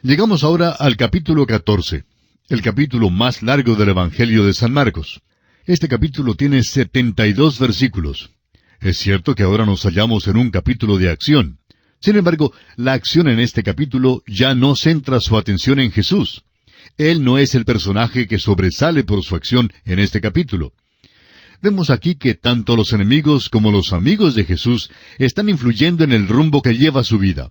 Llegamos ahora al capítulo 14, el capítulo más largo del Evangelio de San Marcos. Este capítulo tiene 72 versículos. Es cierto que ahora nos hallamos en un capítulo de acción. Sin embargo, la acción en este capítulo ya no centra su atención en Jesús. Él no es el personaje que sobresale por su acción en este capítulo. Vemos aquí que tanto los enemigos como los amigos de Jesús están influyendo en el rumbo que lleva su vida.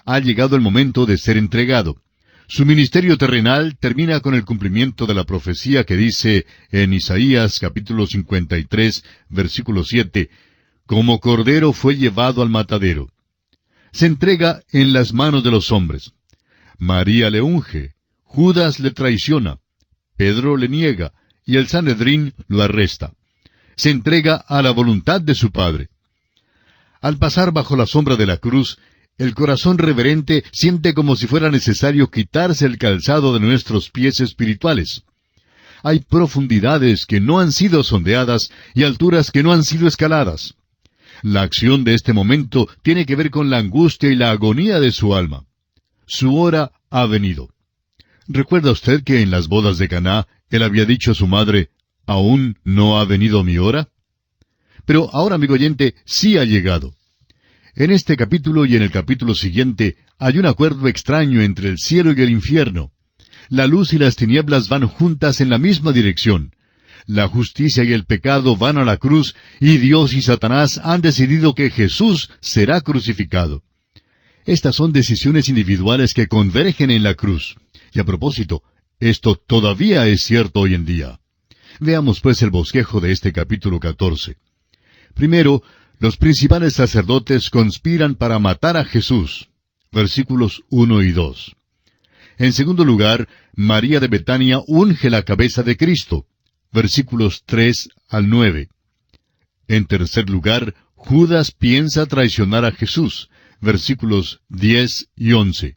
Ha llegado el momento de ser entregado. Su ministerio terrenal termina con el cumplimiento de la profecía que dice en Isaías capítulo 53, versículo 7, «Como cordero fue llevado al matadero». Se entrega en las manos de los hombres. María le unge, Judas le traiciona, Pedro le niega, y el Sanedrín lo arresta. Se entrega a la voluntad de su Padre. Al pasar bajo la sombra de la cruz, el corazón reverente siente como si fuera necesario quitarse el calzado de nuestros pies espirituales. Hay profundidades que no han sido sondeadas y alturas que no han sido escaladas. La acción de este momento tiene que ver con la angustia y la agonía de su alma. Su hora ha venido. ¿Recuerda usted que en las bodas de Caná él había dicho a su madre, «¿Aún no ha venido mi hora?» Pero ahora, amigo oyente, sí ha llegado. En este capítulo y en el capítulo siguiente hay un acuerdo extraño entre el cielo y el infierno. La luz y las tinieblas van juntas en la misma dirección. La justicia y el pecado van a la cruz, y Dios y Satanás han decidido que Jesús será crucificado. Estas son decisiones individuales que convergen en la cruz. Y a propósito, esto todavía es cierto hoy en día. Veamos pues el bosquejo de este capítulo 14. Primero, los principales sacerdotes conspiran para matar a Jesús. Versículos 1 y 2. En segundo lugar, María de Betania unge la cabeza de Cristo. Versículos 3 al 9. En tercer lugar, Judas piensa traicionar a Jesús. Versículos 10 y 11.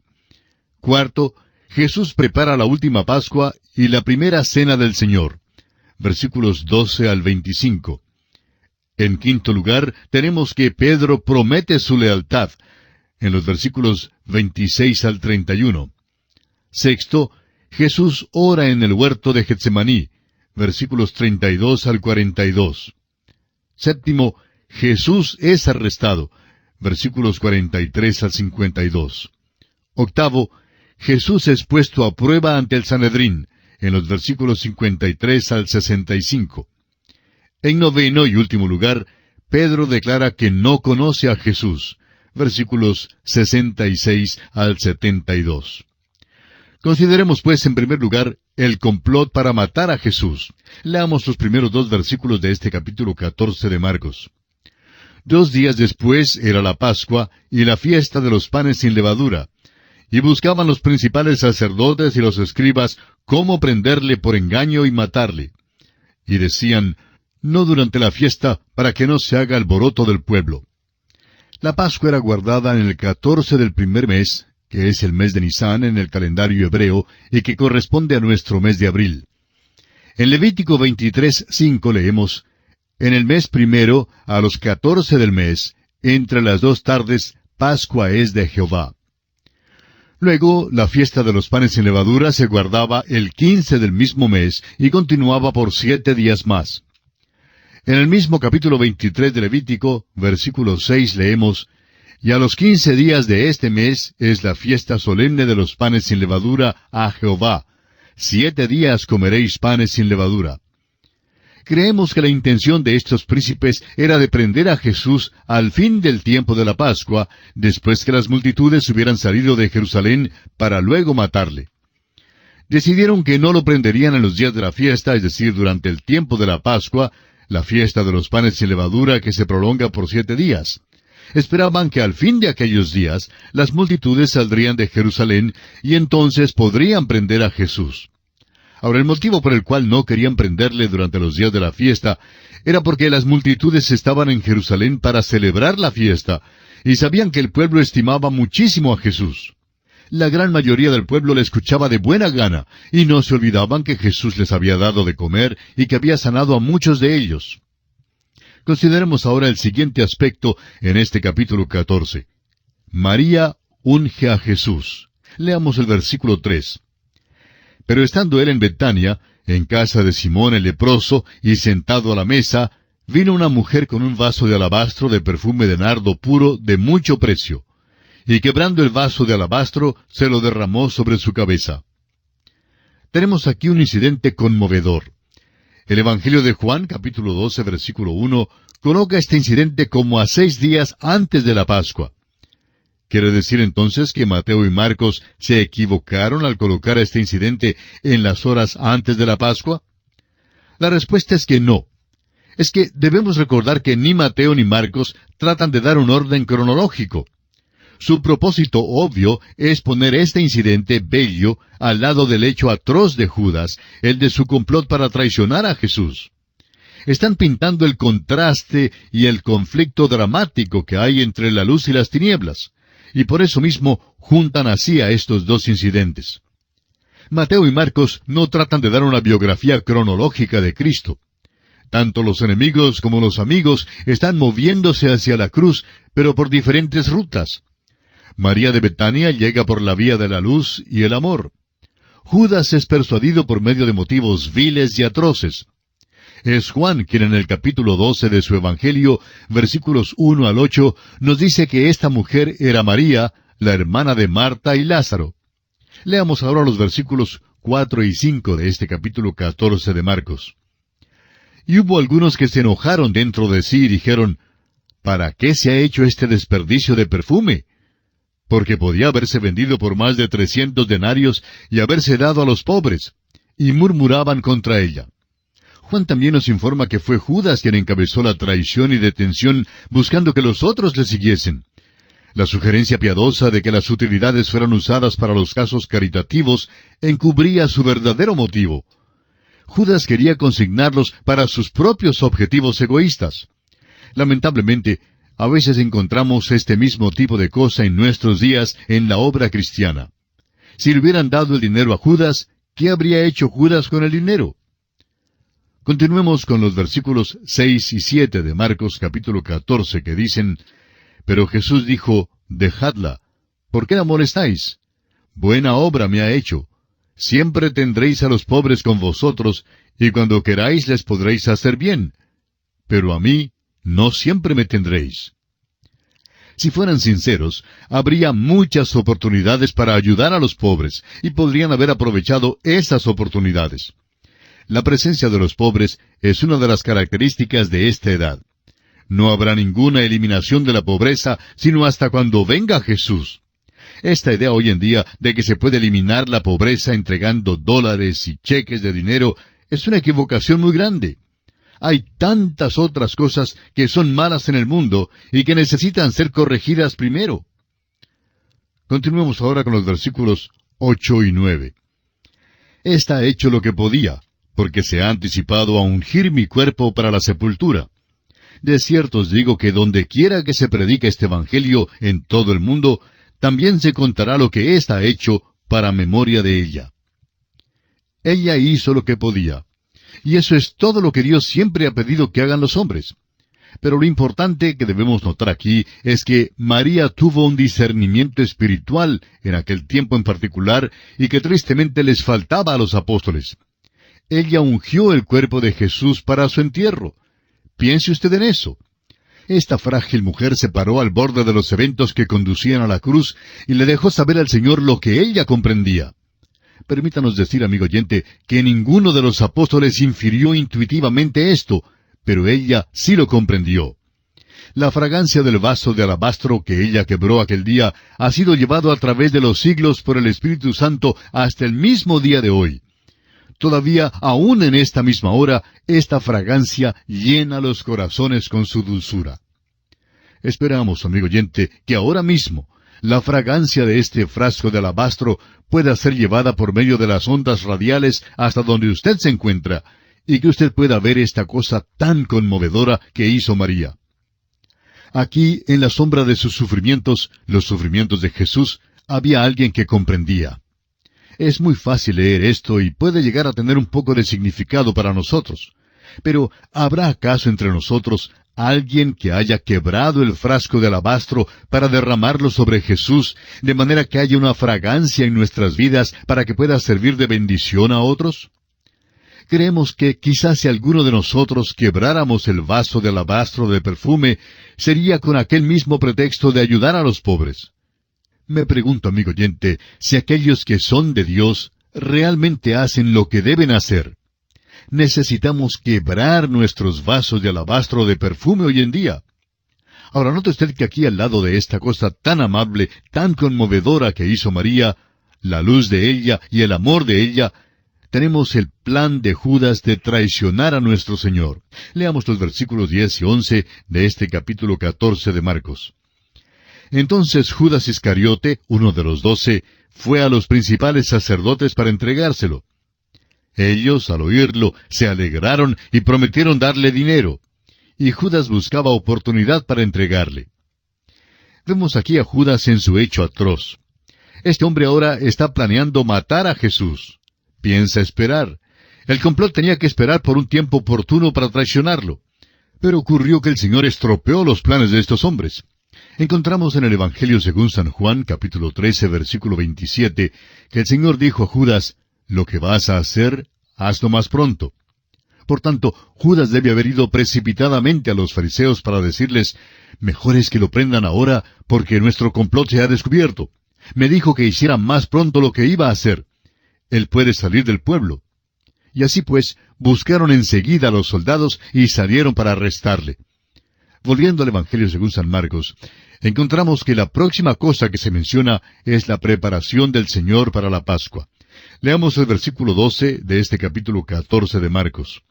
Cuarto, Jesús prepara la última Pascua y la primera cena del Señor. Versículos 12 al 25. En quinto lugar, tenemos que Pedro promete su lealtad, en los versículos 26 al 31. Sexto, Jesús ora en el huerto de Getsemaní, versículos 32 al 42. Séptimo, Jesús es arrestado, versículos 43 al 52. Octavo, Jesús es puesto a prueba ante el Sanedrín, en los versículos 53 al 65. En noveno y último lugar, Pedro declara que no conoce a Jesús, versículos 66 al 72. Consideremos pues en primer lugar el complot para matar a Jesús. Leamos los primeros dos versículos de este capítulo 14 de Marcos. 2 días después era la Pascua y la fiesta de los panes sin levadura, y buscaban los principales sacerdotes y los escribas cómo prenderle por engaño y matarle. Y decían, «No durante la fiesta, para que no se haga alboroto del pueblo». La Pascua era guardada en el 14 del primer mes, que es el mes de Nisán en el calendario hebreo, y que corresponde a nuestro mes de abril. En Levítico 23:5 leemos, «En el mes primero, a los 14 del mes, entre las 2 tardes, Pascua es de Jehová». Luego, la fiesta de los panes sin levadura se guardaba el 15 del mismo mes, y continuaba por 7 días más. En el mismo capítulo 23 de Levítico, versículo 6, leemos, «Y a los 15 días de este mes es la fiesta solemne de los panes sin levadura a Jehová. 7 días comeréis panes sin levadura». Creemos que la intención de estos príncipes era de prender a Jesús al fin del tiempo de la Pascua, después que las multitudes hubieran salido de Jerusalén para luego matarle. Decidieron que no lo prenderían en los días de la fiesta, es decir, durante el tiempo de la Pascua, la fiesta de los panes sin levadura que se prolonga por 7 días. Esperaban que al fin de aquellos días las multitudes saldrían de Jerusalén y entonces podrían prender a Jesús. Ahora, el motivo por el cual no querían prenderle durante los días de la fiesta era porque las multitudes estaban en Jerusalén para celebrar la fiesta y sabían que el pueblo estimaba muchísimo a Jesús. La gran mayoría del pueblo le escuchaba de buena gana, y no se olvidaban que Jesús les había dado de comer y que había sanado a muchos de ellos. Consideremos ahora el siguiente aspecto en este capítulo 14. María unge a Jesús. Leamos el versículo 3. Pero estando él en Betania, en casa de Simón el leproso, y sentado a la mesa, vino una mujer con un vaso de alabastro de perfume de nardo puro de mucho precio, y quebrando el vaso de alabastro, se lo derramó sobre su cabeza. Tenemos aquí un incidente conmovedor. El Evangelio de Juan, capítulo 12, versículo 1, coloca este incidente como a 6 días antes de la Pascua. ¿Quiere decir entonces que Mateo y Marcos se equivocaron al colocar este incidente en las horas antes de la Pascua? La respuesta es que no. Es que debemos recordar que ni Mateo ni Marcos tratan de dar un orden cronológico. Su propósito obvio es poner este incidente bello al lado del hecho atroz de Judas, el de su complot para traicionar a Jesús. Están pintando el contraste y el conflicto dramático que hay entre la luz y las tinieblas, y por eso mismo juntan así a estos dos incidentes. Mateo y Marcos no tratan de dar una biografía cronológica de Cristo. Tanto los enemigos como los amigos están moviéndose hacia la cruz, pero por diferentes rutas. María de Betania llega por la vía de la luz y el amor. Judas es persuadido por medio de motivos viles y atroces. Es Juan quien en el capítulo 12 de su Evangelio, versículos 1 al 8, nos dice que esta mujer era María, la hermana de Marta y Lázaro. Leamos ahora los versículos 4 y 5 de este capítulo 14 de Marcos. Y hubo algunos que se enojaron dentro de sí y dijeron, ¿para qué se ha hecho este desperdicio de perfume? Porque podía haberse vendido por más de 300 denarios y haberse dado a los pobres. Y murmuraban contra ella. Juan también nos informa que fue Judas quien encabezó la traición y detención buscando que los otros le siguiesen. La sugerencia piadosa de que las utilidades fueran usadas para los casos caritativos encubría su verdadero motivo. Judas quería consignarlos para sus propios objetivos egoístas. Lamentablemente, a veces encontramos este mismo tipo de cosa en nuestros días en la obra cristiana. Si le hubieran dado el dinero a Judas, ¿qué habría hecho Judas con el dinero? Continuemos con los versículos 6 y 7 de Marcos capítulo 14 que dicen, Pero Jesús dijo, Dejadla, ¿por qué la molestáis? Buena obra me ha hecho. Siempre tendréis a los pobres con vosotros, y cuando queráis les podréis hacer bien. Pero a mí no siempre me tendréis. Si fueran sinceros, habría muchas oportunidades para ayudar a los pobres, y podrían haber aprovechado esas oportunidades. La presencia de los pobres es una de las características de esta edad. No habrá ninguna eliminación de la pobreza, sino hasta cuando venga Jesús. Esta idea hoy en día de que se puede eliminar la pobreza entregando dólares y cheques de dinero es una equivocación muy grande. Hay tantas otras cosas que son malas en el mundo y que necesitan ser corregidas primero. Continuemos ahora con los versículos 8 y 9. Esta ha hecho lo que podía, porque se ha anticipado a ungir mi cuerpo para la sepultura. De cierto os digo que donde quiera que se predique este Evangelio en todo el mundo, también se contará lo que ésta ha hecho para memoria de ella. Ella hizo lo que podía. Y eso es todo lo que Dios siempre ha pedido que hagan los hombres. Pero lo importante que debemos notar aquí es que María tuvo un discernimiento espiritual en aquel tiempo en particular y que tristemente les faltaba a los apóstoles. Ella ungió el cuerpo de Jesús para su entierro. Piense usted en eso. Esta frágil mujer se paró al borde de los eventos que conducían a la cruz y le dejó saber al Señor lo que ella comprendía. Permítanos decir, amigo oyente, que ninguno de los apóstoles infirió intuitivamente esto, pero ella sí lo comprendió. La fragancia del vaso de alabastro que ella quebró aquel día ha sido llevado a través de los siglos por el Espíritu Santo hasta el mismo día de hoy. Todavía, aún en esta misma hora, esta fragancia llena los corazones con su dulzura. Esperamos, amigo oyente, que ahora mismo la fragancia de este frasco de alabastro pueda ser llevada por medio de las ondas radiales hasta donde usted se encuentra, y que usted pueda ver esta cosa tan conmovedora que hizo María. Aquí, en la sombra de sus sufrimientos, los sufrimientos de Jesús, había alguien que comprendía. Es muy fácil leer esto y puede llegar a tener un poco de significado para nosotros. Pero, ¿habrá acaso entre nosotros alguien que haya quebrado el frasco de alabastro para derramarlo sobre Jesús, de manera que haya una fragancia en nuestras vidas para que pueda servir de bendición a otros? Creemos que quizás si alguno de nosotros quebráramos el vaso de alabastro de perfume, sería con aquel mismo pretexto de ayudar a los pobres. Me pregunto, amigo oyente, si aquellos que son de Dios realmente hacen lo que deben hacer. Necesitamos quebrar nuestros vasos de alabastro de perfume hoy en día. Ahora, note usted que aquí al lado de esta cosa tan amable, tan conmovedora que hizo María, la luz de ella y el amor de ella, tenemos el plan de Judas de traicionar a nuestro Señor. Leamos los versículos 10 y 11 de este capítulo 14 de Marcos. Entonces Judas Iscariote, uno de los 12, fue a los principales sacerdotes para entregárselo. Ellos, al oírlo, se alegraron y prometieron darle dinero. Y Judas buscaba oportunidad para entregarle. Vemos aquí a Judas en su hecho atroz. Este hombre ahora está planeando matar a Jesús. Piensa esperar. El complot tenía que esperar por un tiempo oportuno para traicionarlo. Pero ocurrió que el Señor estropeó los planes de estos hombres. Encontramos en el Evangelio según San Juan, capítulo 13, versículo 27, que el Señor dijo a Judas, «Lo que vas a hacer, hazlo más pronto». Por tanto, Judas debe haber ido precipitadamente a los fariseos para decirles, «Mejor es que lo prendan ahora, porque nuestro complot se ha descubierto. Me dijo que hiciera más pronto lo que iba a hacer. Él puede salir del pueblo». Y así pues, buscaron enseguida a los soldados y salieron para arrestarle. Volviendo al Evangelio según San Marcos, encontramos que la próxima cosa que se menciona es la preparación del Señor para la Pascua. Leamos el versículo 12 de este capítulo 14 de Marcos.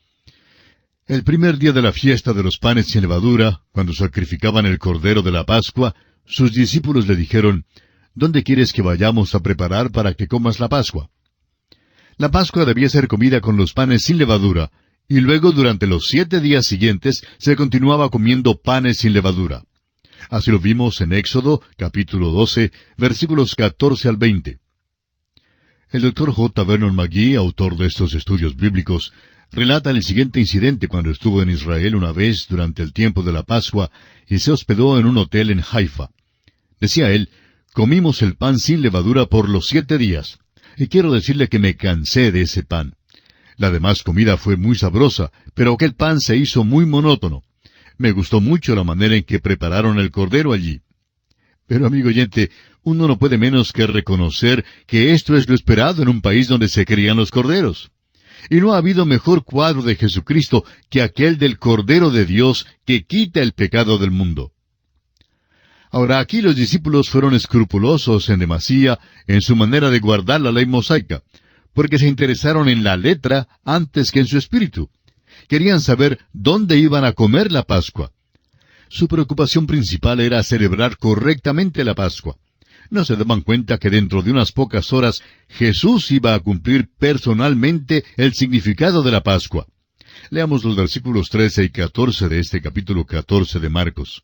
El primer día de la fiesta de los panes sin levadura, cuando sacrificaban el cordero de la Pascua, sus discípulos le dijeron, «¿Dónde quieres que vayamos a preparar para que comas la Pascua?» La Pascua debía ser comida con los panes sin levadura, y luego durante los 7 días siguientes se continuaba comiendo panes sin levadura. Así lo vimos en Éxodo, capítulo 12, versículos 14 al 20. El Dr. J. Vernon McGee, autor de estos estudios bíblicos, relata el siguiente incidente cuando estuvo en Israel una vez durante el tiempo de la Pascua y se hospedó en un hotel en Haifa. Decía él, «Comimos el pan sin levadura por los 7 días, y quiero decirle que me cansé de ese pan. La demás comida fue muy sabrosa, pero aquel pan se hizo muy monótono. Me gustó mucho la manera en que prepararon el cordero allí». Pero, amigo oyente, uno no puede menos que reconocer que esto es lo esperado en un país donde se crían los corderos. Y no ha habido mejor cuadro de Jesucristo que aquel del Cordero de Dios que quita el pecado del mundo. Ahora, aquí los discípulos fueron escrupulosos en demasía en su manera de guardar la ley mosaica, porque se interesaron en la letra antes que en su espíritu. Querían saber dónde iban a comer la Pascua. Su preocupación principal era celebrar correctamente la Pascua. No se daban cuenta que dentro de unas pocas horas Jesús iba a cumplir personalmente el significado de la Pascua. Leamos los versículos 13 y 14 de este capítulo 14 de Marcos.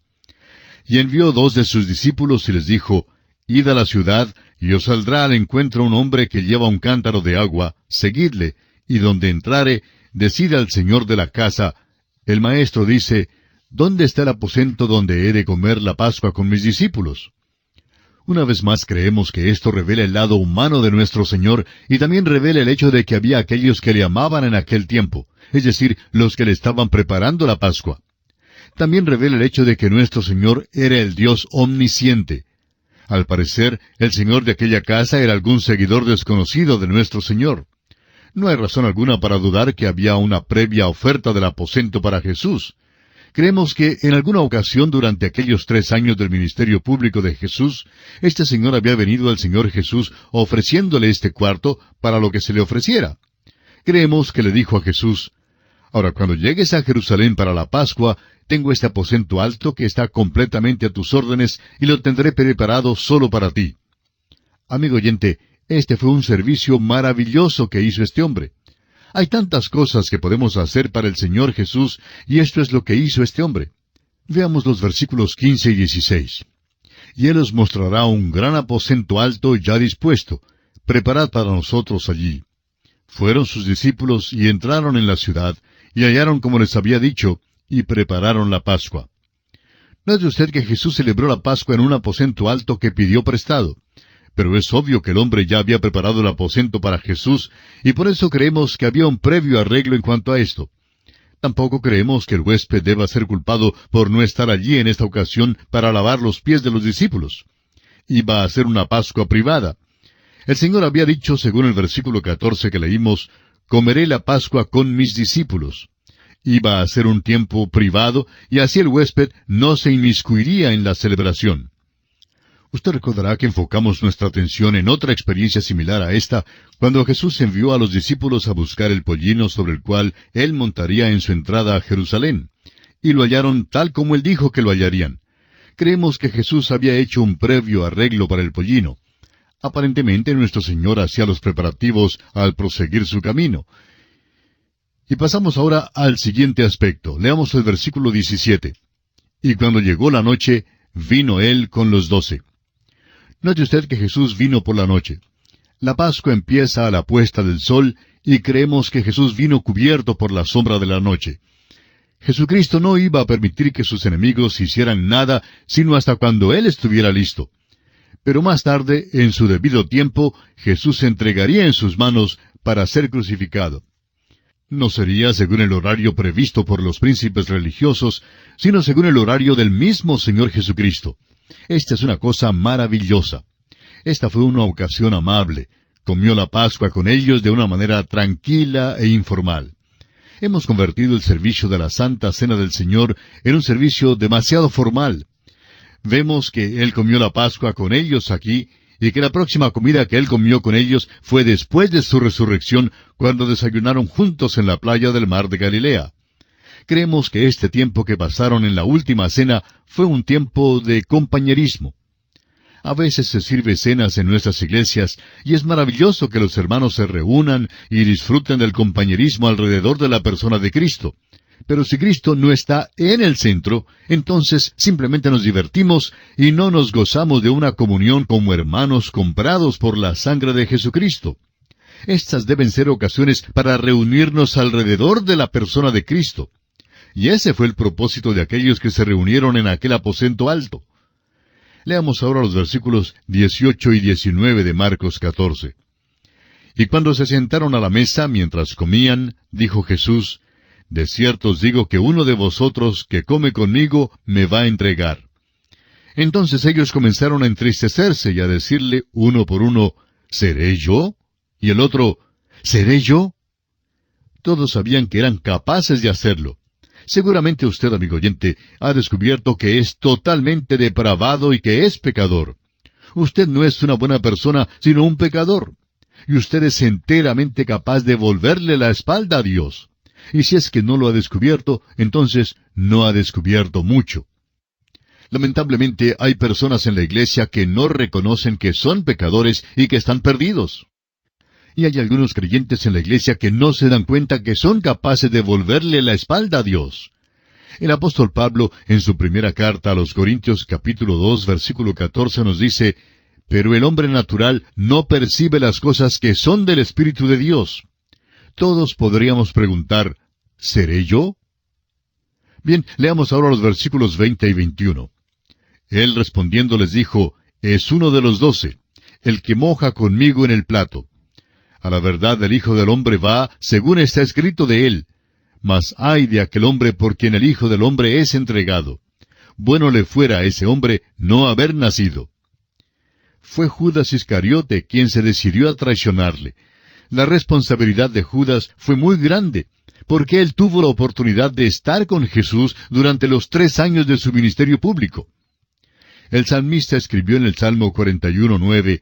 Y envió 2 de sus discípulos y les dijo, «Id a la ciudad, y os saldrá al encuentro un hombre que lleva un cántaro de agua, seguidle, y donde entrare, decid al señor de la casa, el maestro dice, ¿dónde está el aposento donde he de comer la Pascua con mis discípulos?» Una vez más creemos que esto revela el lado humano de nuestro Señor y también revela el hecho de que había aquellos que le amaban en aquel tiempo, es decir, los que le estaban preparando la Pascua. También revela el hecho de que nuestro Señor era el Dios omnisciente. Al parecer, el señor de aquella casa era algún seguidor desconocido de nuestro Señor. No hay razón alguna para dudar que había una previa oferta del aposento para Jesús. Creemos que en alguna ocasión durante aquellos 3 años del ministerio público de Jesús, este señor había venido al Señor Jesús ofreciéndole este cuarto para lo que se le ofreciera. Creemos que le dijo a Jesús, «Ahora, cuando llegues a Jerusalén para la Pascua, tengo este aposento alto que está completamente a tus órdenes y lo tendré preparado solo para ti». Amigo oyente, este fue un servicio maravilloso que hizo este hombre. Hay tantas cosas que podemos hacer para el Señor Jesús, y esto es lo que hizo este hombre. Veamos los versículos 15 y 16. «Y Él os mostrará un gran aposento alto ya dispuesto. Preparad para nosotros allí». Fueron sus discípulos y entraron en la ciudad, y hallaron como les había dicho, y prepararon la Pascua. Note usted que Jesús celebró la Pascua en un aposento alto que pidió prestado. Pero es obvio que el hombre ya había preparado el aposento para Jesús, y por eso creemos que había un previo arreglo en cuanto a esto. Tampoco creemos que el huésped deba ser culpado por no estar allí en esta ocasión para lavar los pies de los discípulos. Iba a ser una Pascua privada. El Señor había dicho, según el versículo 14 que leímos, «Comeré la Pascua con mis discípulos». Iba a ser un tiempo privado, y así el huésped no se inmiscuiría en la celebración. Usted recordará que enfocamos nuestra atención en otra experiencia similar a esta, cuando Jesús envió a los discípulos a buscar el pollino sobre el cual Él montaría en su entrada a Jerusalén. Y lo hallaron tal como Él dijo que lo hallarían. Creemos que Jesús había hecho un previo arreglo para el pollino. Aparentemente nuestro Señor hacía los preparativos al proseguir su camino. Y pasamos ahora al siguiente aspecto. Leamos el versículo 17. Y cuando llegó la noche, vino Él con los 12. Note usted que Jesús vino por la noche. La Pascua empieza a la puesta del sol, y creemos que Jesús vino cubierto por la sombra de la noche. Jesucristo no iba a permitir que sus enemigos hicieran nada, sino hasta cuando Él estuviera listo. Pero más tarde, en su debido tiempo, Jesús se entregaría en sus manos para ser crucificado. No sería según el horario previsto por los príncipes religiosos, sino según el horario del mismo Señor Jesucristo. Esta es una cosa maravillosa. Esta fue una ocasión amable. Comió la Pascua con ellos de una manera tranquila e informal. Hemos convertido el servicio de la Santa Cena del Señor en un servicio demasiado formal. Vemos que Él comió la Pascua con ellos aquí, y que la próxima comida que Él comió con ellos fue después de su resurrección, cuando desayunaron juntos en la playa del mar de Galilea. Creemos que este tiempo que pasaron en la última cena fue un tiempo de compañerismo. A veces se sirve cenas en nuestras iglesias, y es maravilloso que los hermanos se reúnan y disfruten del compañerismo alrededor de la persona de Cristo. Pero si Cristo no está en el centro, entonces simplemente nos divertimos y no nos gozamos de una comunión como hermanos comprados por la sangre de Jesucristo. Estas deben ser ocasiones para reunirnos alrededor de la persona de Cristo. Y ese fue el propósito de aquellos que se reunieron en aquel aposento alto. Leamos ahora los versículos 18 y 19 de Marcos 14. Y cuando se sentaron a la mesa mientras comían, dijo Jesús, «De cierto os digo que uno de vosotros que come conmigo me va a entregar». Entonces ellos comenzaron a entristecerse y a decirle uno por uno, «¿Seré yo?» Y el otro, «¿Seré yo?» Todos sabían que eran capaces de hacerlo. Seguramente usted, amigo oyente, ha descubierto que es totalmente depravado y que es pecador. Usted no es una buena persona, sino un pecador. Y usted es enteramente capaz de volverle la espalda a Dios. Y si es que no lo ha descubierto, entonces no ha descubierto mucho. Lamentablemente hay personas en la iglesia que no reconocen que son pecadores y que están perdidos. Y hay algunos creyentes en la iglesia que no se dan cuenta que son capaces de volverle la espalda a Dios. El apóstol Pablo, en su primera carta a los Corintios capítulo 2, versículo 14, nos dice, «Pero el hombre natural no percibe las cosas que son del Espíritu de Dios». Todos podríamos preguntar, ¿seré yo? Bien, leamos ahora los versículos 20 y 21. Él respondiendo les dijo, «Es uno de los 12, el que moja conmigo en el plato. A la verdad el Hijo del Hombre va, según está escrito de él. Mas ay de aquel hombre por quien el Hijo del Hombre es entregado. Bueno le fuera a ese hombre no haber nacido». Fue Judas Iscariote quien se decidió a traicionarle. La responsabilidad de Judas fue muy grande, porque él tuvo la oportunidad de estar con Jesús durante los 3 años de su ministerio público. El salmista escribió en el Salmo 41:9,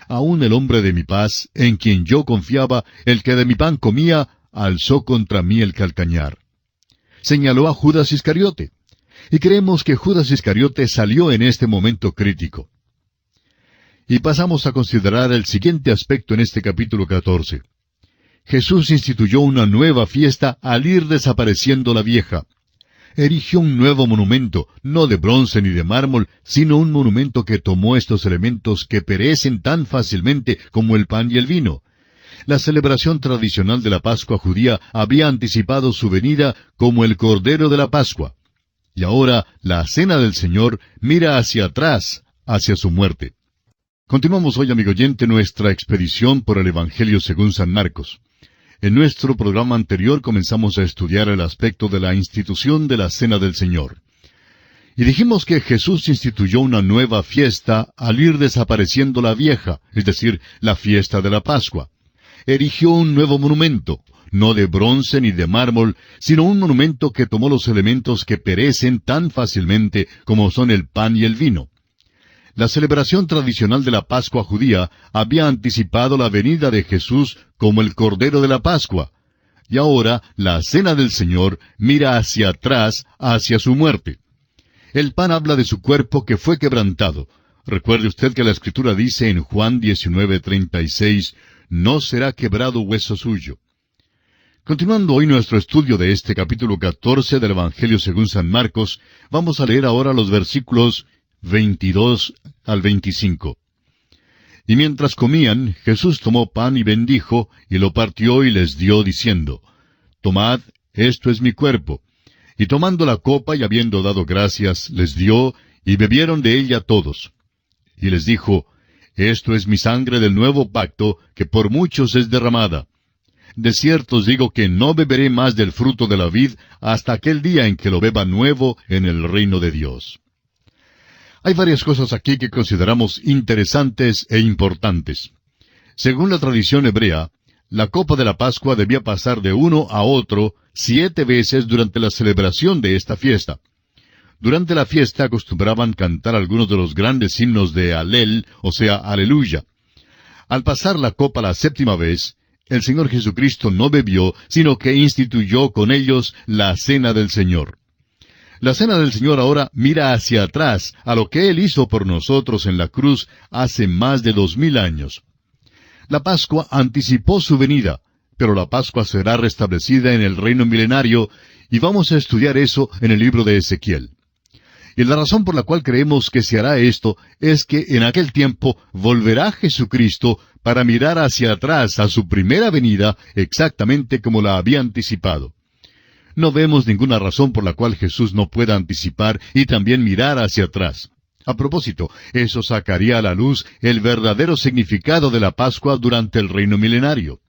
«Aún el hombre de mi paz, en quien yo confiaba, el que de mi pan comía, alzó contra mí el calcañar». Señaló a Judas Iscariote. Y creemos que Judas Iscariote salió en este momento crítico. Y pasamos a considerar el siguiente aspecto en este capítulo 14. Jesús instituyó una nueva fiesta al ir desapareciendo la vieja. Erigió un nuevo monumento, no de bronce ni de mármol, sino un monumento que tomó estos elementos que perecen tan fácilmente como el pan y el vino. La celebración tradicional de la Pascua judía había anticipado su venida como el Cordero de la Pascua. Y ahora la Cena del Señor mira hacia atrás, hacia su muerte. Continuamos hoy, amigo oyente, nuestra expedición por el Evangelio según San Marcos. En nuestro programa anterior comenzamos a estudiar el aspecto de la institución de la Cena del Señor. Y dijimos que Jesús instituyó una nueva fiesta al ir desapareciendo la vieja, es decir, la fiesta de la Pascua. Erigió un nuevo monumento, no de bronce ni de mármol, sino un monumento que tomó los elementos que perecen tan fácilmente como son el pan y el vino. La celebración tradicional de la Pascua judía había anticipado la venida de Jesús como el Cordero de la Pascua, y ahora la Cena del Señor mira hacia atrás, hacia su muerte. El pan habla de su cuerpo que fue quebrantado. Recuerde usted que la Escritura dice en Juan 19:36, «No será quebrado hueso suyo». Continuando hoy nuestro estudio de este capítulo 14 del Evangelio según San Marcos, vamos a leer ahora los versículos 22 al 25. Y mientras comían, Jesús tomó pan y bendijo, y lo partió y les dio, diciendo, «Tomad, esto es mi cuerpo». Y tomando la copa y habiendo dado gracias, les dio, y bebieron de ella todos. Y les dijo, «Esto es mi sangre del nuevo pacto, que por muchos es derramada. De cierto os digo que no beberé más del fruto de la vid hasta aquel día en que lo beba nuevo en el reino de Dios». Hay varias cosas aquí que consideramos interesantes e importantes. Según la tradición hebrea, la copa de la Pascua debía pasar de uno a otro 7 veces durante la celebración de esta fiesta. Durante la fiesta acostumbraban cantar algunos de los grandes himnos de Alel, o sea, Aleluya. Al pasar la copa la 7ª vez, el Señor Jesucristo no bebió, sino que instituyó con ellos la Cena del Señor. La Cena del Señor ahora mira hacia atrás, a lo que Él hizo por nosotros en la cruz hace más de 2000 años. La Pascua anticipó su venida, pero la Pascua será restablecida en el reino milenario, y vamos a estudiar eso en el libro de Ezequiel. Y la razón por la cual creemos que se hará esto es que en aquel tiempo volverá Jesucristo para mirar hacia atrás a su primera venida exactamente como la había anticipado. No vemos ninguna razón por la cual Jesús no pueda anticipar y también mirar hacia atrás. A propósito, eso sacaría a la luz el verdadero significado de la Pascua durante el reino milenario.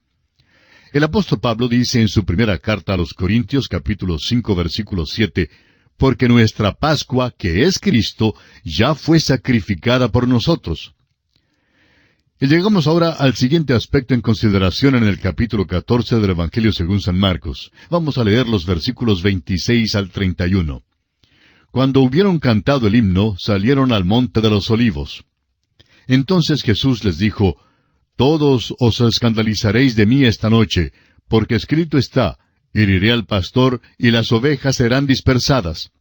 El apóstol Pablo dice en su primera carta a los Corintios, capítulo 5, versículo 7, «Porque nuestra Pascua, que es Cristo, ya fue sacrificada por nosotros». Y llegamos ahora al siguiente aspecto en consideración en el capítulo 14 del Evangelio según San Marcos. Vamos a leer los versículos 26 al 31. Cuando hubieron cantado el himno, salieron al monte de los olivos. Entonces Jesús les dijo, «Todos os escandalizaréis de mí esta noche, porque escrito está, heriré al pastor, y las ovejas serán dispersadas.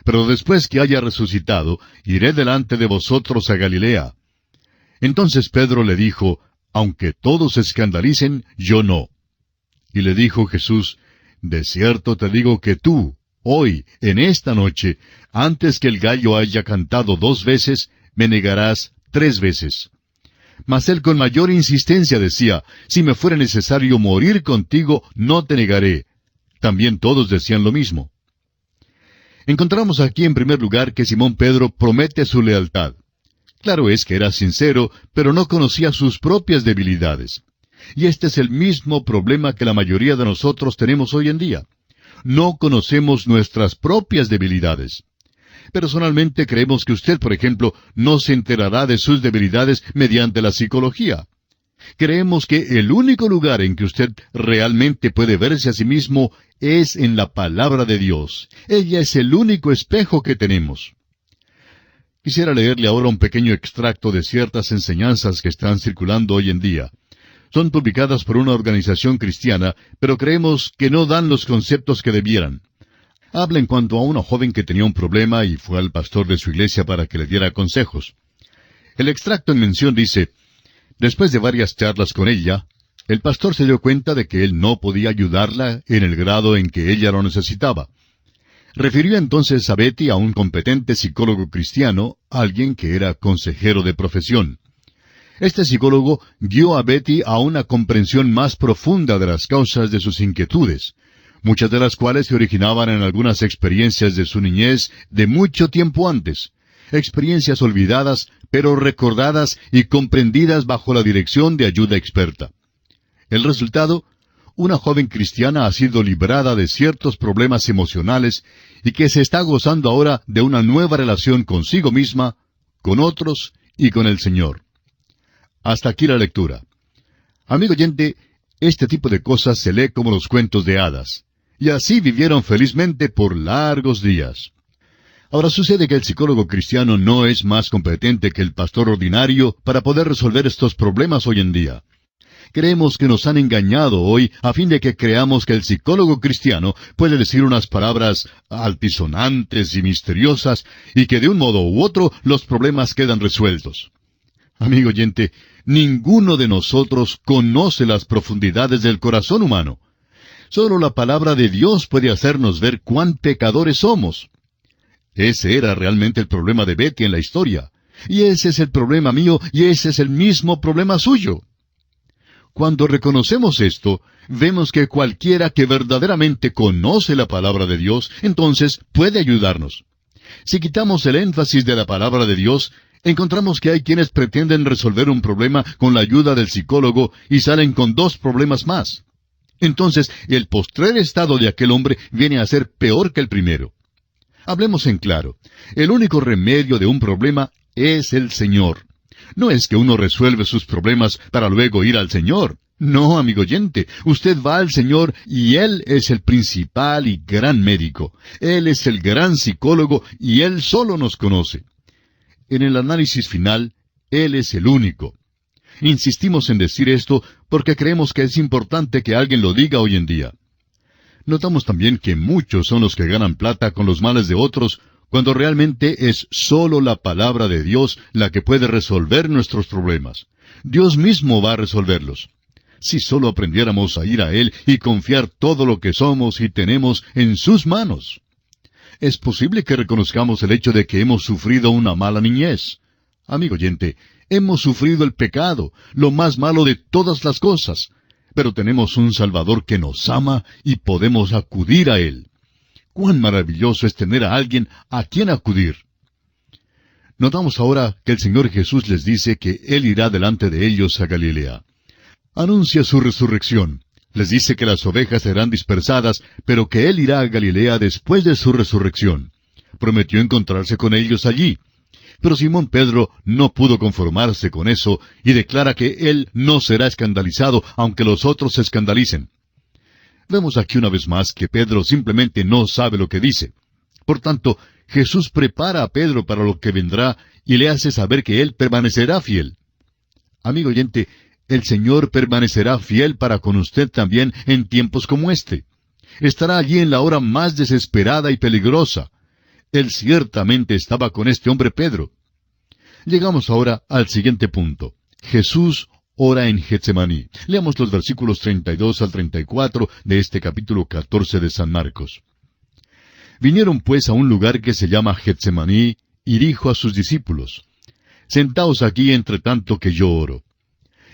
Pero después que haya resucitado, iré delante de vosotros a Galilea». Entonces Pedro le dijo, «Aunque todos se escandalicen, yo no». Y le dijo Jesús, «De cierto te digo que tú, hoy, en esta noche, antes que el gallo haya cantado 2 veces, me negarás 3 veces». Mas él con mayor insistencia decía, «Si me fuera necesario morir contigo, no te negaré». También todos decían lo mismo. Encontramos aquí en primer lugar que Simón Pedro promete su lealtad. Claro es que era sincero, pero no conocía sus propias debilidades. Y este es el mismo problema que la mayoría de nosotros tenemos hoy en día. No conocemos nuestras propias debilidades. Personalmente creemos que usted, por ejemplo, no se enterará de sus debilidades mediante la psicología. Creemos que el único lugar en que usted realmente puede verse a sí mismo es en la palabra de Dios. Ella es el único espejo que tenemos. Quisiera leerle ahora un pequeño extracto de ciertas enseñanzas que están circulando hoy en día. Son publicadas por una organización cristiana, pero creemos que no dan los conceptos que debieran. Habla en cuanto a una joven que tenía un problema y fue al pastor de su iglesia para que le diera consejos. El extracto en mención dice, después de varias charlas con ella, el pastor se dio cuenta de que él no podía ayudarla en el grado en que ella lo necesitaba. Refirió entonces a Betty a un competente psicólogo cristiano, alguien que era consejero de profesión. Este psicólogo guió a Betty a una comprensión más profunda de las causas de sus inquietudes, muchas de las cuales se originaban en algunas experiencias de su niñez de mucho tiempo antes, experiencias olvidadas, pero recordadas y comprendidas bajo la dirección de ayuda experta. El resultado: una joven cristiana ha sido librada de ciertos problemas emocionales y que se está gozando ahora de una nueva relación consigo misma, con otros y con el Señor. Hasta aquí la lectura. Amigo oyente, este tipo de cosas se lee como los cuentos de hadas. Y así vivieron felizmente por largos días. Ahora sucede que el psicólogo cristiano no es más competente que el pastor ordinario para poder resolver estos problemas hoy en día. Creemos que nos han engañado hoy a fin de que creamos que el psicólogo cristiano puede decir unas palabras altisonantes y misteriosas y que de un modo u otro los problemas quedan resueltos. Amigo oyente, ninguno de nosotros conoce las profundidades del corazón humano. Solo la palabra de Dios puede hacernos ver cuán pecadores somos. Ese era realmente el problema de Betty en la historia. Y ese es el problema mío, y ese es el mismo problema suyo. Cuando reconocemos esto, vemos que cualquiera que verdaderamente conoce la palabra de Dios, entonces puede ayudarnos. Si quitamos el énfasis de la palabra de Dios, encontramos que hay quienes pretenden resolver un problema con la ayuda del psicólogo y salen con dos problemas más. Entonces, el postrer estado de aquel hombre viene a ser peor que el primero. Hablemos en claro. El único remedio de un problema es el Señor. No es que uno resuelve sus problemas para luego ir al Señor. No, amigo oyente, usted va al Señor y Él es el principal y gran médico. Él es el gran psicólogo y Él solo nos conoce. En el análisis final, Él es el único. Insistimos en decir esto porque creemos que es importante que alguien lo diga hoy en día. Notamos también que muchos son los que ganan plata con los males de otros, cuando realmente es solo la palabra de Dios la que puede resolver nuestros problemas. Dios mismo va a resolverlos. Si solo aprendiéramos a ir a Él y confiar todo lo que somos y tenemos en sus manos. Es posible que reconozcamos el hecho de que hemos sufrido una mala niñez. Amigo oyente, hemos sufrido el pecado, lo más malo de todas las cosas, pero tenemos un Salvador que nos ama y podemos acudir a Él. ¡Cuán maravilloso es tener a alguien a quien acudir! Notamos ahora que el Señor Jesús les dice que Él irá delante de ellos a Galilea. Anuncia su resurrección. Les dice que las ovejas serán dispersadas, pero que Él irá a Galilea después de su resurrección. Prometió encontrarse con ellos allí. Pero Simón Pedro no pudo conformarse con eso y declara que él no será escandalizado, aunque los otros se escandalicen. Vemos aquí una vez más que Pedro simplemente no sabe lo que dice. Por tanto, Jesús prepara a Pedro para lo que vendrá y le hace saber que él permanecerá fiel. Amigo oyente, el Señor permanecerá fiel para con usted también en tiempos como este. Estará allí en la hora más desesperada y peligrosa. Él ciertamente estaba con este hombre Pedro. Llegamos ahora al siguiente punto. Jesús ora en Getsemaní. Leamos los versículos 32 al 34 de este capítulo 14 de San Marcos. Vinieron pues a un lugar que se llama Getsemaní, y dijo a sus discípulos: Sentaos aquí entre tanto que yo oro.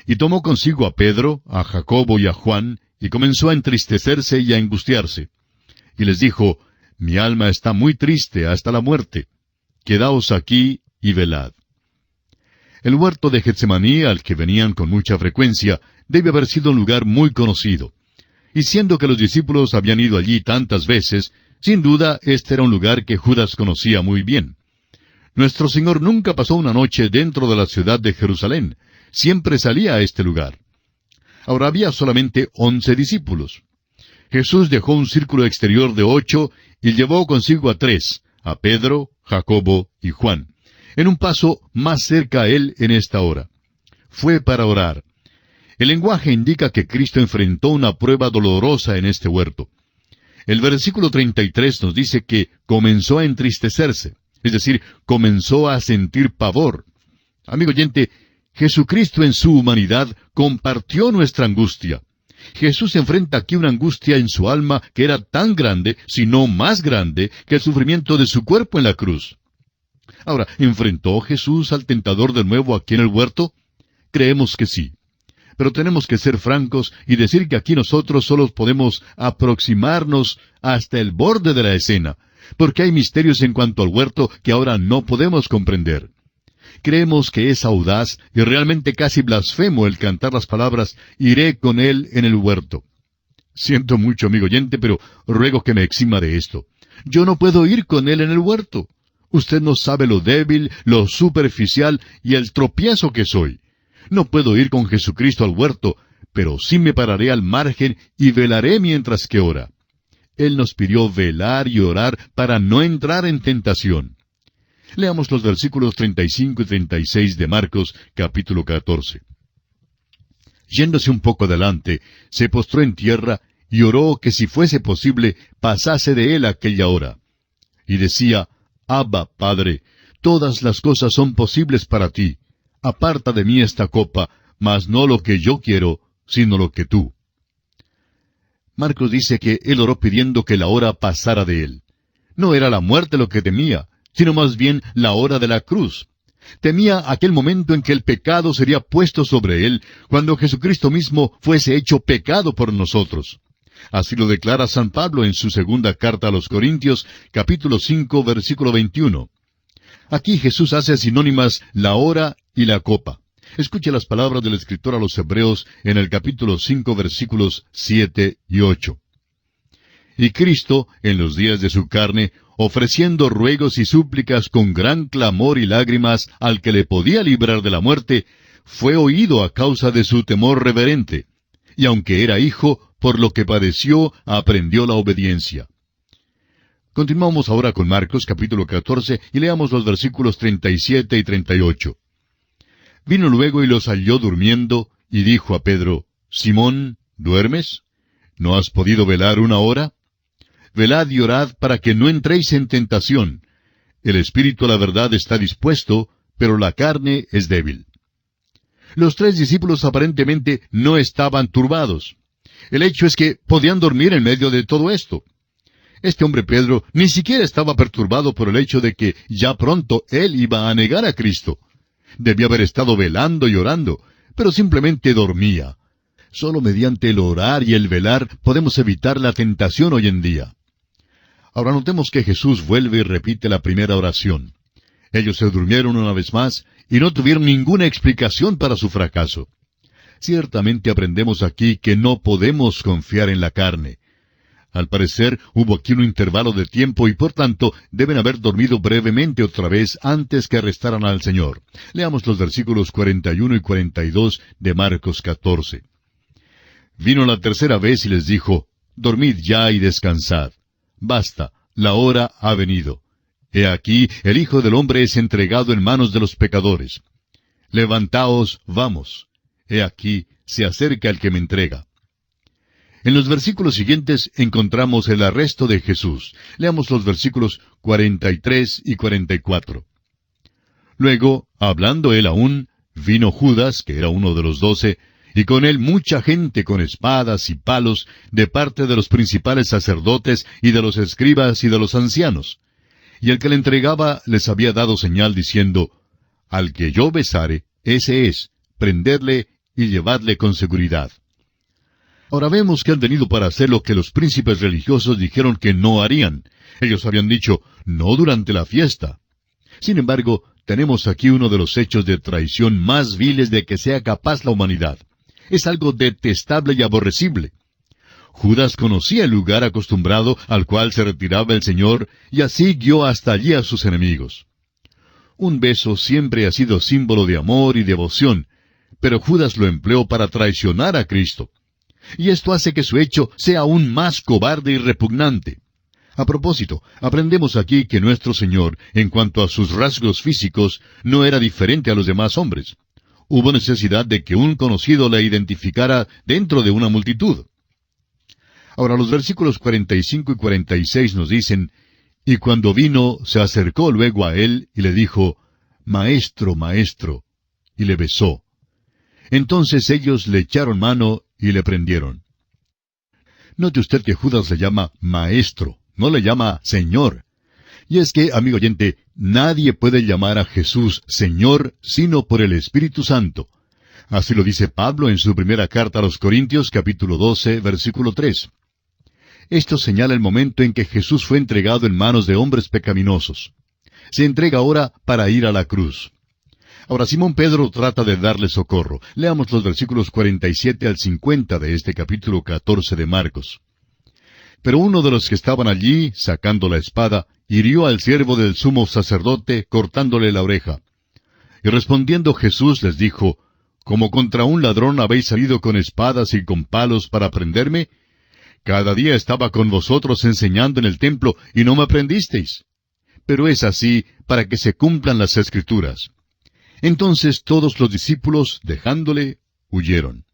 Y tomó consigo a Pedro, a Jacobo y a Juan, y comenzó a entristecerse y a angustiarse. Y les dijo: Mi alma está muy triste hasta la muerte. Quedaos aquí y velad. El huerto de Getsemaní, al que venían con mucha frecuencia, debe haber sido un lugar muy conocido. Y siendo que los discípulos habían ido allí tantas veces, sin duda este era un lugar que Judas conocía muy bien. Nuestro Señor nunca pasó una noche dentro de la ciudad de Jerusalén. Siempre salía a este lugar. Ahora había solamente 11 discípulos. Jesús dejó un círculo exterior de 8 y llevó consigo a 3, a Pedro, Jacobo y Juan, en un paso más cerca a él en esta hora. Fue para orar. El lenguaje indica que Cristo enfrentó una prueba dolorosa en este huerto. El versículo 33 nos dice que comenzó a entristecerse, es decir, comenzó a sentir pavor. Amigo oyente, Jesucristo en su humanidad compartió nuestra angustia. Jesús enfrenta aquí una angustia en su alma que era tan grande, si no más grande, que el sufrimiento de su cuerpo en la cruz. Ahora, ¿enfrentó Jesús al tentador de nuevo aquí en el huerto? Creemos que sí. Pero tenemos que ser francos y decir que aquí nosotros solo podemos aproximarnos hasta el borde de la escena, porque hay misterios en cuanto al huerto que ahora no podemos comprender. Creemos que es audaz y realmente casi blasfemo el cantar las palabras «iré con él en el huerto». Siento mucho, amigo oyente, pero ruego que me exima de esto. Yo no puedo ir con él en el huerto. Usted no sabe lo débil, lo superficial y el tropiezo que soy. No puedo ir con Jesucristo al huerto, pero sí me pararé al margen y velaré mientras que ora. Él nos pidió velar y orar para no entrar en tentación. Leamos los versículos 35 y 36 de Marcos, capítulo 14. Yéndose un poco adelante, se postró en tierra y oró que si fuese posible pasase de él aquella hora. Y decía, Abba, Padre, todas las cosas son posibles para ti. Aparta de mí esta copa, mas no lo que yo quiero, sino lo que tú. Marcos dice que él oró pidiendo que la hora pasara de él. No era la muerte lo que temía, sino más bien la hora de la cruz. Temía aquel momento en que el pecado sería puesto sobre él, cuando Jesucristo mismo fuese hecho pecado por nosotros. Así lo declara San Pablo en su segunda carta a los Corintios, capítulo 5, versículo 21. Aquí Jesús hace sinónimas la hora y la copa. Escuche las palabras del escritor a los Hebreos en el capítulo 5, versículos 7 y 8. Y Cristo, en los días de su carne, ofreciendo ruegos y súplicas con gran clamor y lágrimas al que le podía librar de la muerte, fue oído a causa de su temor reverente. Y aunque era hijo, por lo que padeció, aprendió la obediencia. Continuamos ahora con Marcos capítulo 14 y leamos los versículos 37 y 38. Vino luego y los halló durmiendo, y dijo a Pedro, Simón, ¿duermes? ¿No has podido velar una hora? Velad y orad para que no entréis en tentación. El espíritu a la verdad está dispuesto, pero la carne es débil. Los tres discípulos aparentemente no estaban turbados. El hecho es que podían dormir en medio de todo esto. Este hombre Pedro ni siquiera estaba perturbado por el hecho de que ya pronto él iba a negar a Cristo. Debía haber estado velando y orando, pero simplemente dormía. Solo mediante el orar y el velar podemos evitar la tentación hoy en día. Ahora notemos que Jesús vuelve y repite la primera oración. Ellos se durmieron una vez más y no tuvieron ninguna explicación para su fracaso. Ciertamente aprendemos aquí que no podemos confiar en la carne. Al parecer, hubo aquí un intervalo de tiempo y por tanto deben haber dormido brevemente otra vez antes que arrestaran al Señor. Leamos los versículos 41 y 42 de Marcos 14. Vino la tercera vez y les dijo, Dormid ya y descansad. Basta, la hora ha venido. He aquí, el Hijo del Hombre es entregado en manos de los pecadores. Levantaos, vamos. He aquí, se acerca el que me entrega. En los versículos siguientes encontramos el arresto de Jesús. Leamos los versículos 43 y 44. Luego, hablando él aún, vino Judas, que era uno de los 12, y con él mucha gente con espadas y palos, de parte de los principales sacerdotes y de los escribas y de los ancianos. Y el que le entregaba les había dado señal diciendo, Al que yo besare, ese es, prendedle y llevadle con seguridad. Ahora vemos que han venido para hacer lo que los príncipes religiosos dijeron que no harían. Ellos habían dicho, no durante la fiesta. Sin embargo, tenemos aquí uno de los hechos de traición más viles de que sea capaz la humanidad. Es algo detestable y aborrecible. Judas conocía el lugar acostumbrado al cual se retiraba el Señor, y así guió hasta allí a sus enemigos. Un beso siempre ha sido símbolo de amor y devoción, pero Judas lo empleó para traicionar a Cristo. Y esto hace que su hecho sea aún más cobarde y repugnante. A propósito, aprendemos aquí que nuestro Señor, en cuanto a sus rasgos físicos, no era diferente a los demás hombres. Hubo necesidad de que un conocido le identificara dentro de una multitud. Ahora los versículos 45 y 46 nos dicen, Y cuando vino, se acercó luego a él y le dijo, Maestro, Maestro, y le besó. Entonces ellos le echaron mano y le prendieron. Note usted que Judas le llama Maestro, no le llama Señor. Y es que, amigo oyente, nadie puede llamar a Jesús Señor sino por el Espíritu Santo. Así lo dice Pablo en su primera carta a los Corintios, capítulo 12, versículo 3. Esto señala el momento en que Jesús fue entregado en manos de hombres pecaminosos. Se entrega ahora para ir a la cruz. Ahora Simón Pedro trata de darle socorro. Leamos los versículos 47 al 50 de este capítulo 14 de Marcos. Pero uno de los que estaban allí, sacando la espada, hirió al siervo del sumo sacerdote, cortándole la oreja. Y respondiendo Jesús les dijo, ¿como contra un ladrón habéis salido con espadas y con palos para prenderme? Cada día estaba con vosotros enseñando en el templo, y no me prendisteis. Pero es así para que se cumplan las Escrituras. Entonces todos los discípulos, dejándole, huyeron.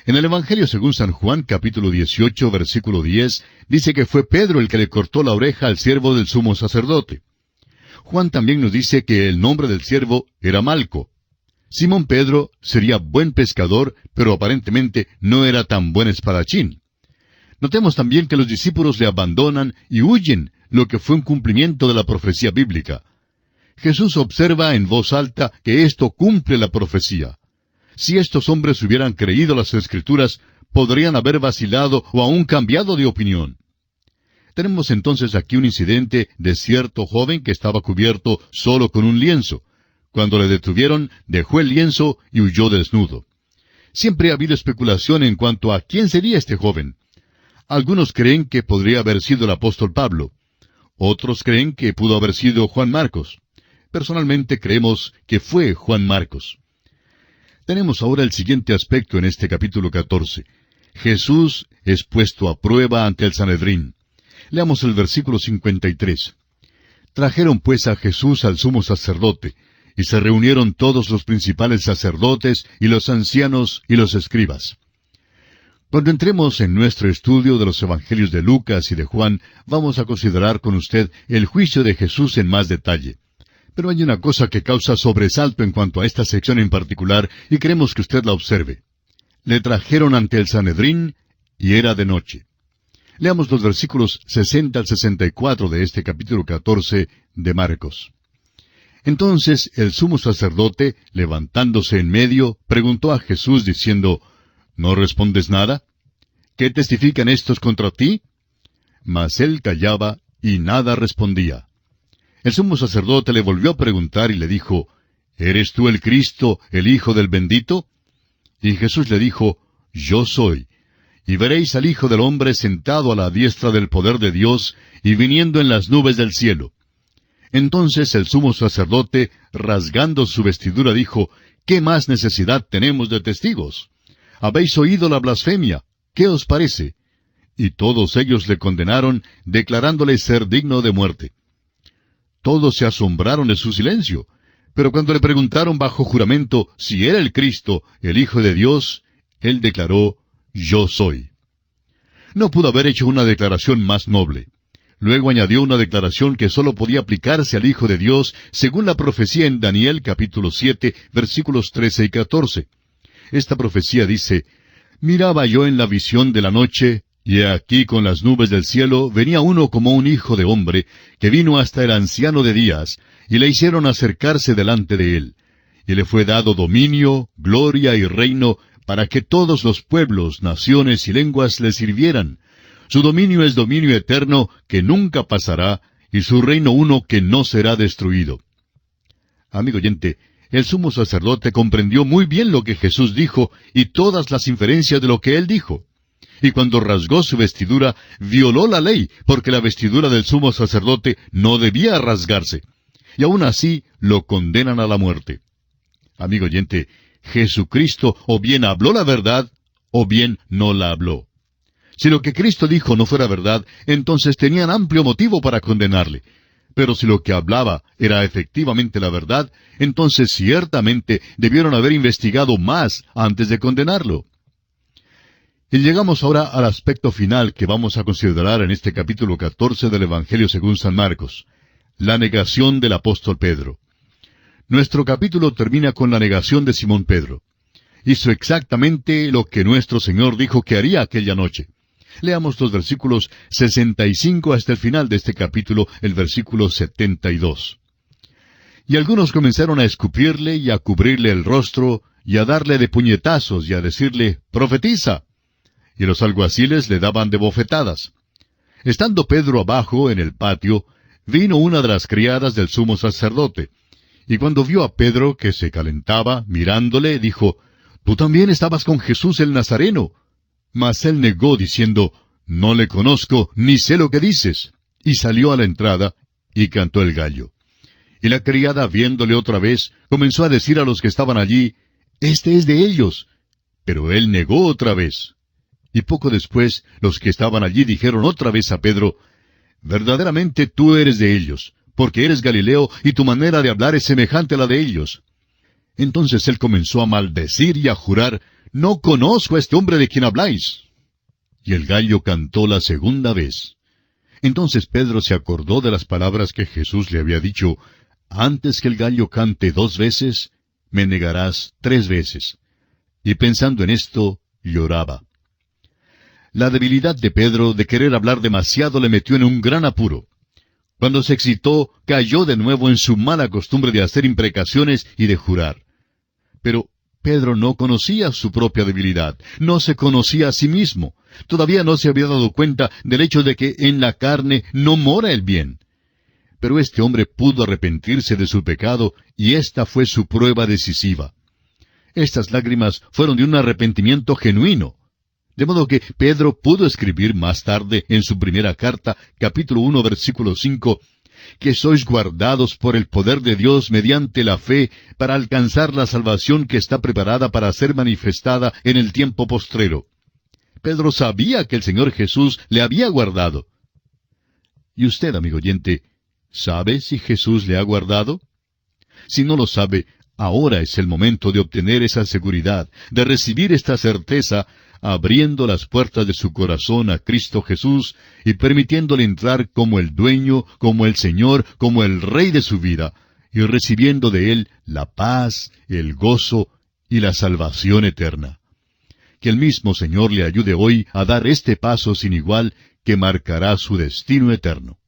En el Evangelio según San Juan, capítulo 18, versículo 10, dice que fue Pedro el que le cortó la oreja al siervo del sumo sacerdote. Juan también nos dice que el nombre del siervo era Malco. Simón Pedro sería buen pescador, pero aparentemente no era tan buen espadachín. Notemos también que los discípulos le abandonan y huyen, lo que fue un cumplimiento de la profecía bíblica. Jesús observa en voz alta que esto cumple la profecía. Si estos hombres hubieran creído las Escrituras, podrían haber vacilado o aún cambiado de opinión. Tenemos entonces aquí un incidente de cierto joven que estaba cubierto solo con un lienzo. Cuando le detuvieron, dejó el lienzo y huyó desnudo. Siempre ha habido especulación en cuanto a quién sería este joven. Algunos creen que podría haber sido el apóstol Pablo. Otros creen que pudo haber sido Juan Marcos. Personalmente creemos que fue Juan Marcos. Tenemos ahora el siguiente aspecto en este capítulo 14. Jesús es puesto a prueba ante el Sanedrín. Leamos el versículo 53. Trajeron pues a Jesús al sumo sacerdote, y se reunieron todos los principales sacerdotes, y los ancianos, y los escribas. Cuando entremos en nuestro estudio de los evangelios de Lucas y de Juan, vamos a considerar con usted el juicio de Jesús en más detalle. Pero hay una cosa que causa sobresalto en cuanto a esta sección en particular, y queremos que usted la observe. Le trajeron ante el Sanedrín, y era de noche. Leamos los versículos 60 al 64 de este capítulo 14 de Marcos. Entonces el sumo sacerdote, levantándose en medio, preguntó a Jesús diciendo, ¿no respondes nada? ¿Qué testifican estos contra ti? Mas él callaba y nada respondía. El sumo sacerdote le volvió a preguntar y le dijo, ¿eres tú el Cristo, el Hijo del bendito? Y Jesús le dijo, yo soy. Y veréis al Hijo del hombre sentado a la diestra del poder de Dios y viniendo en las nubes del cielo. Entonces el sumo sacerdote, rasgando su vestidura, dijo, ¿qué más necesidad tenemos de testigos? Habéis oído la blasfemia. ¿Qué os parece? Y todos ellos le condenaron, declarándole ser digno de muerte. Todos se asombraron de su silencio, pero cuando le preguntaron bajo juramento si era el Cristo, el Hijo de Dios, él declaró, yo soy. No pudo haber hecho una declaración más noble. Luego añadió una declaración que sólo podía aplicarse al Hijo de Dios, según la profecía en Daniel capítulo 7, versículos 13 y 14. Esta profecía dice, miraba yo en la visión de la noche, y he aquí con las nubes del cielo venía uno como un hijo de hombre, que vino hasta el anciano de días, y le hicieron acercarse delante de él. Y le fue dado dominio, gloria y reino, para que todos los pueblos, naciones y lenguas le sirvieran. Su dominio es dominio eterno, que nunca pasará, y su reino uno que no será destruido. Amigo oyente, el sumo sacerdote comprendió muy bien lo que Jesús dijo, y todas las inferencias de lo que él dijo. Y cuando rasgó su vestidura, violó la ley, porque la vestidura del sumo sacerdote no debía rasgarse. Y aún así lo condenan a la muerte. Amigo oyente, Jesucristo o bien habló la verdad, o bien no la habló. Si lo que Cristo dijo no fuera verdad, entonces tenían amplio motivo para condenarle. Pero si lo que hablaba era efectivamente la verdad, entonces ciertamente debieron haber investigado más antes de condenarlo. Y llegamos ahora al aspecto final que vamos a considerar en este capítulo 14 del Evangelio según San Marcos, la negación del apóstol Pedro. Nuestro capítulo termina con la negación de Simón Pedro. Hizo exactamente lo que nuestro Señor dijo que haría aquella noche. Leamos los versículos 65 hasta el final de este capítulo, el versículo 72. Y algunos comenzaron a escupirle y a cubrirle el rostro, y a darle de puñetazos y a decirle, «Profetiza». Y los alguaciles le daban de bofetadas. Estando Pedro abajo en el patio, vino una de las criadas del sumo sacerdote, y cuando vio a Pedro que se calentaba, mirándole, dijo, «Tú también estabas con Jesús el Nazareno». Mas él negó, diciendo, «No le conozco, ni sé lo que dices». Y salió a la entrada, y cantó el gallo. Y la criada, viéndole otra vez, comenzó a decir a los que estaban allí, «Este es de ellos». Pero él negó otra vez. Y poco después, los que estaban allí dijeron otra vez a Pedro, «Verdaderamente tú eres de ellos, porque eres Galileo, y tu manera de hablar es semejante a la de ellos». Entonces él comenzó a maldecir y a jurar, «No conozco a este hombre de quien habláis». Y el gallo cantó la segunda vez. Entonces Pedro se acordó de las palabras que Jesús le había dicho, «Antes que el gallo cante 2 veces, me negarás 3 veces». Y pensando en esto, lloraba. La debilidad de Pedro de querer hablar demasiado le metió en un gran apuro. Cuando se excitó, cayó de nuevo en su mala costumbre de hacer imprecaciones y de jurar. Pero Pedro no conocía su propia debilidad, no se conocía a sí mismo. Todavía no se había dado cuenta del hecho de que en la carne no mora el bien. Pero este hombre pudo arrepentirse de su pecado, y esta fue su prueba decisiva. Estas lágrimas fueron de un arrepentimiento genuino. De modo que Pedro pudo escribir más tarde en su primera carta, capítulo 1, versículo 5, que sois guardados por el poder de Dios mediante la fe para alcanzar la salvación que está preparada para ser manifestada en el tiempo postrero. Pedro sabía que el Señor Jesús le había guardado. ¿Y usted, amigo oyente, sabe si Jesús le ha guardado? Si no lo sabe, ahora es el momento de obtener esa seguridad, de recibir esta certeza, abriendo las puertas de su corazón a Cristo Jesús y permitiéndole entrar como el dueño, como el Señor, como el Rey de su vida, y recibiendo de Él la paz, el gozo y la salvación eterna. Que el mismo Señor le ayude hoy a dar este paso sin igual que marcará su destino eterno.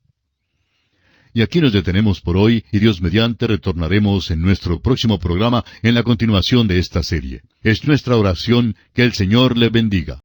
Y aquí nos detenemos por hoy, y Dios mediante retornaremos en nuestro próximo programa en la continuación de esta serie. Es nuestra oración que el Señor le bendiga.